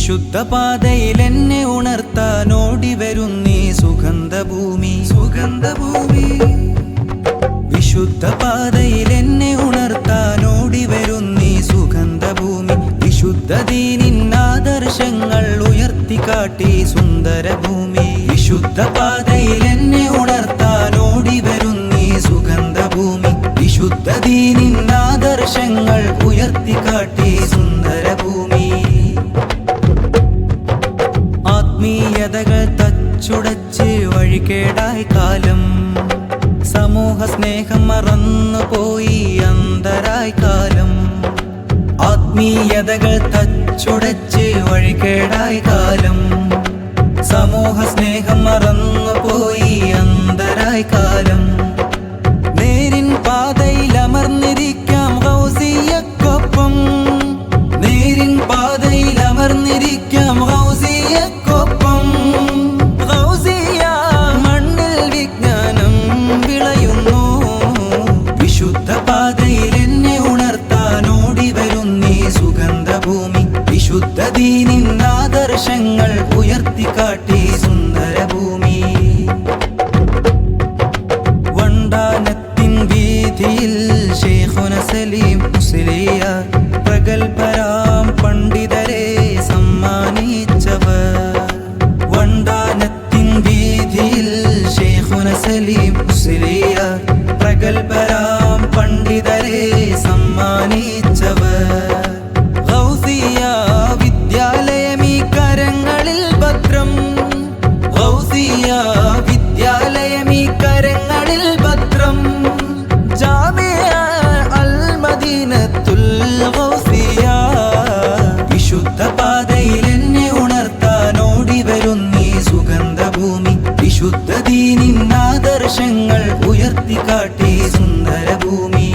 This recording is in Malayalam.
വിശുദ്ധ പാതയിൽ എന്നെ ഉണർത്താൻ ഓടി വരുന്നീ സുഗന്ധഭൂമി വിശുദ്ധ പാതയിൽ എന്നെ ഉണർത്താൻ ഓടി വരുന്നീ സുഗന്ധഭൂമി വിശുദ്ധ ദീനിൻ ആദർശങ്ങൾ ഉയർത്തിക്കാട്ടി സുന്ദരഭൂമി വിശുദ്ധ പാതയിൽ എന്നെ ഉണർത്താൻ ഓടി വരുന്നീ സുഗന്ധഭൂമി വിശുദ്ധ ദീനിൻ ആദർശങ്ങൾ ഉയർത്തിക്കാട്ടി സുന്ദരഭൂമി ആത്മീയതകൾ തച്ചുടച്ച് വഴികേടായി കാലം സമൂഹ സ്നേഹം മറന്നുപോയി അന്ധരായി കാലം ആത്മീയതകൾ തച്ചുടച്ച് വഴികേടായി കാലം സമൂഹ സ്നേഹം മറന്നുപോയി അന്ധരായി കാലം നേരിൻ പാതയിൽ അമർന്നിരിക്കാം ഗൗസിയക്കൊപ്പം നേരിൻ പാതയിൽ അമർന്നിരിക്കാം ഗൗസിയക്കൊപ്പം ഗൗസിയ മണ്ണിൽ വിജ്ഞാനം വിളയുന്നു വിശുദ്ധ പാതയിൽ എന്നെ ഉണർത്താൻ ഓടി വരുന്നീ സുഗന്ധഭൂമി വിശുദ്ധ ദീനിൻ ആദർശങ്ങൾ ഉയർത്തിക്കാട്ടി സുന്ദരഭൂമി വണ്ടാനത്തിൻ വീതിയിൽ ശൈഖുന സലീം മുസ്ലിയാർ പ്രഗൽഭരാം പണ്ഡിതരെ സമ്മാനിച്ചവർ വണ്ടാനത്തിൻ വീതിയിൽ ശൈഖുന സലീം മുസ്ലിയാർ പ്രഗൽഭരാം പണ്ഡിതരെ സമ്മാനിച്ചവർ ഗൗസിയ വിദ്യാലയമീ കരങ്ങളിൽ ഭദ്രം ഗൗസിയ വിദ്യാലയമീ കരങ്ങളിൽ ഭദ്രം ജാമിഅ അൽ മദീനത്തുൽ ഗൗസിയ വിശുദ്ധ പാതയിൽ എന്നെ ഉണർത്താൻ ഓടി വരുന്നീ സുഗന്ധഭൂമി വിശുദ്ധ ദീനിൻ ആദർശങ്ങൾ ഉയർത്തിക്കാട്ടി സുന്ദരഭൂമി